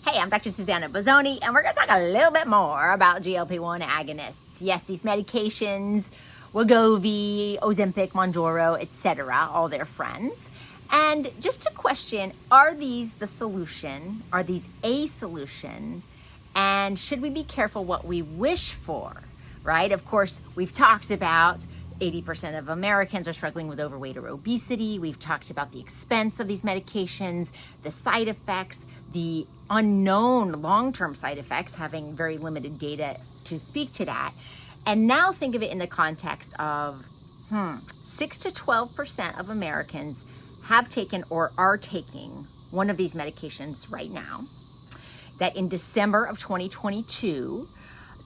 Hey, I'm Dr. Susanna Bozzoni, and we're going to talk a little bit more about GLP-1 agonists. Yes, these medications, Wegovy, Ozempic, Mounjaro, etc., all their friends. And just to question, are these the solution? Are these a solution? And should we be careful what we wish for, right? Of course, we've talked about 80% of Americans are struggling with overweight or obesity. We've talked about the expense of these medications, the side effects, the unknown long-term side effects, having very limited data to speak to that. And now think of it in the context of 6 to 12% of Americans have taken or are taking one of these medications right now. That in December of 2022,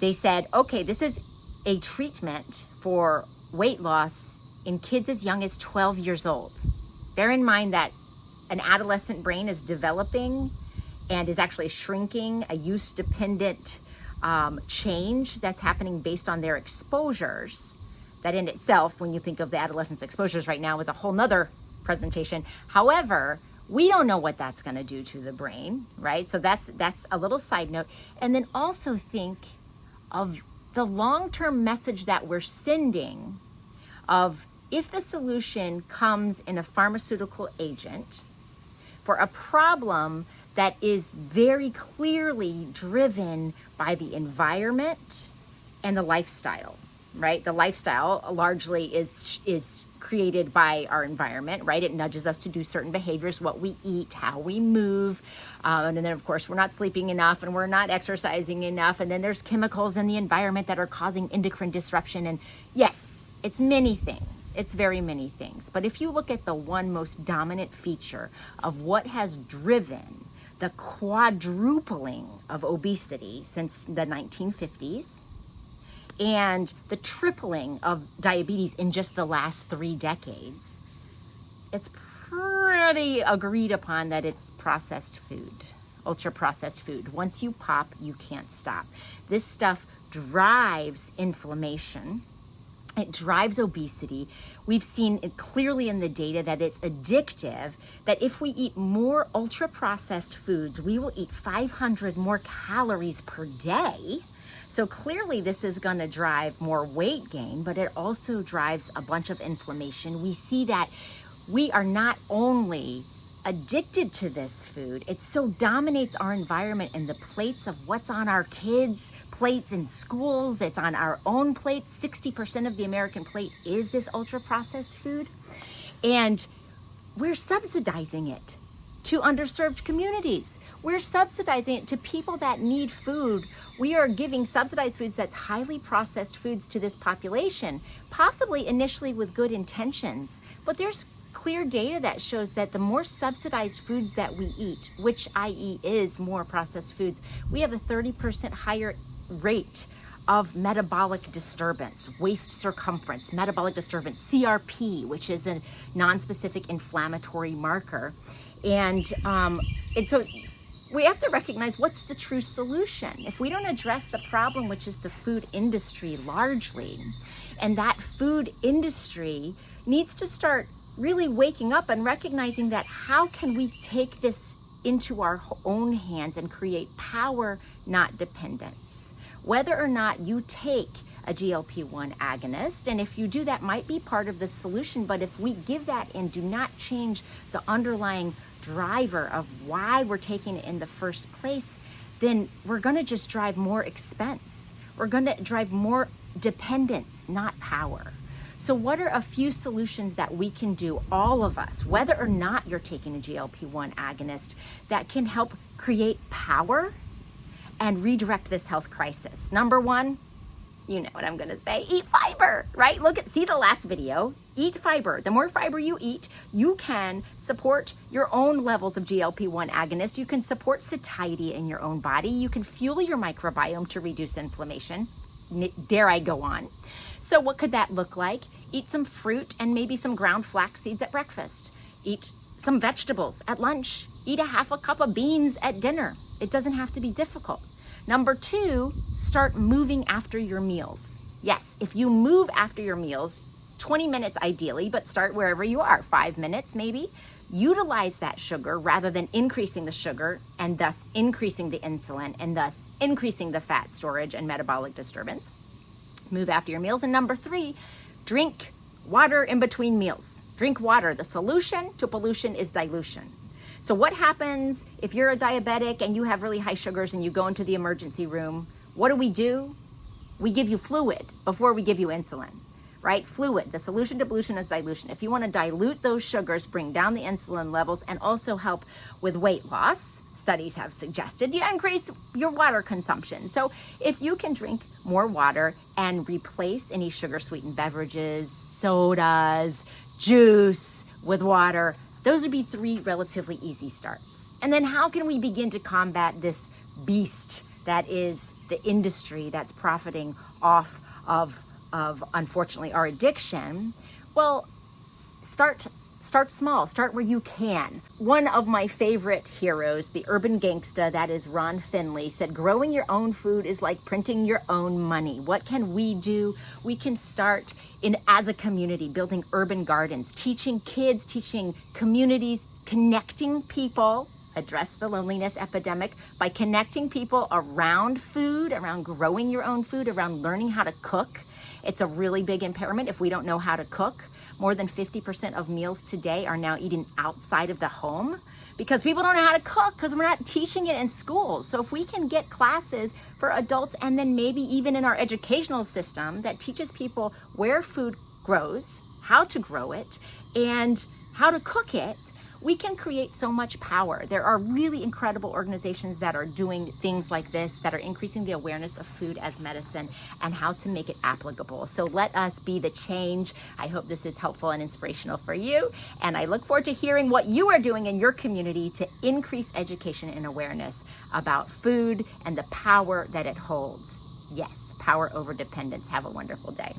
they said, okay, this is a treatment for weight loss in kids as young as 12 years old. Bear in mind that an adolescent brain is developing and is actually shrinking, a use-dependent change that's happening based on their exposures. That in itself, when you think of the adolescent's exposures right now, is a whole nother presentation. However, we don't know what that's going to do to the brain, right? So that's a little side note. And then also think of the long-term message that we're sending of if the solution comes in a pharmaceutical agent for a problem that is very clearly driven by the environment and the lifestyle, right? The lifestyle largely is created by our environment, right? It nudges us to do certain behaviors, what we eat, how we move. And then of course, we're not sleeping enough and we're not exercising enough. And then there's chemicals in the environment that are causing endocrine disruption. And yes, it's many things. It's very many things. But if you look at the one most dominant feature of what has driven the quadrupling of obesity since the 1950s, and the tripling of diabetes in just the last 3 decades, it's pretty agreed upon that it's processed food, ultra-processed food. Once you pop, you can't stop. This stuff drives inflammation. It drives obesity. We've seen it clearly in the data that it's addictive, that if we eat more ultra-processed foods, we will eat 500 more calories per day. So clearly this is going to drive more weight gain, but it also drives a bunch of inflammation. We see that we are not only addicted to this food, it so dominates our environment and the plates of what's on our kids' plates in schools. It's on our own plates. 60% of the American plate is this ultra-processed food. And we're subsidizing it to underserved communities. We're subsidizing it to people that need food. We are giving subsidized foods that's highly processed foods to this population, possibly initially with good intentions. But there's clear data that shows that the more subsidized foods that we eat, which i.e. is more processed foods, we have a 30% higher rate of metabolic disturbance, waist circumference, metabolic disturbance, CRP, which is a non-specific inflammatory marker. And so we have to recognize what's the true solution. If we don't address the problem, which is the food industry largely, and that food industry needs to start really waking up and recognizing that how can we take this into our own hands and create power, not dependence. Whether or not you take a GLP-1 agonist, and if you do, that might be part of the solution, but if we give that and do not change the underlying driver of why we're taking it in the first place, then we're going to just drive more expense. We're going to drive more dependence, not power. So what are a few solutions that we can do, all of us, whether or not you're taking a GLP-1 agonist, that can help create power and redirect this health crisis? Number one, you know what I'm going to say, eat fiber, right? See the last video, eat fiber. The more fiber you eat, you can support your own levels of GLP-1 agonist. You can support satiety in your own body. You can fuel your microbiome to reduce inflammation. Dare I go on? So what could that look like? Eat some fruit and maybe some ground flax seeds at breakfast. Eat some vegetables at lunch. Eat a half a cup of beans at dinner. It doesn't have to be difficult. Number two, start moving after your meals. Yes, if you move after your meals, 20 minutes ideally, but start wherever you are, 5 minutes maybe. utilize that sugar rather than increasing the sugar and thus increasing the insulin and thus increasing the fat storage and metabolic disturbance. Move after your meals. And number 3, drink water in between meals. Drink water. The solution to pollution is dilution. So what happens if you're a diabetic and you have really high sugars and you go into the emergency room? What do? We give you fluid before we give you insulin, right? Fluid. The solution to pollution is dilution. If you want to dilute those sugars, bring down the insulin levels, and also help with weight loss, studies have suggested you increase your water consumption. So if you can drink more water and replace any sugar-sweetened beverages, sodas, juice with water, those would be 3 relatively easy starts. And then how can we begin to combat this beast that is the industry that's profiting off of unfortunately our addiction? Well, start small. Start where you can. One of my favorite heroes, the urban gangsta, that is Ron Finley, said, growing your own food is like printing your own money. What can we do? We can start as a community, building urban gardens, teaching kids, teaching communities, connecting people, address the loneliness epidemic by connecting people around food, around growing your own food, around learning how to cook. It's a really big impairment if we don't know how to cook. More than 50% of meals today are now eaten outside of the home because people don't know how to cook because we're not teaching it in schools. So if we can get classes for adults and then maybe even in our educational system that teaches people where food grows, how to grow it, and how to cook it, we can create so much power. There are really incredible organizations that are doing things like this, that are increasing the awareness of food as medicine and how to make it applicable. So let us be the change. I hope this is helpful and inspirational for you. And I look forward to hearing what you are doing in your community to increase education and awareness about food and the power that it holds. Yes, power over dependence. Have a wonderful day.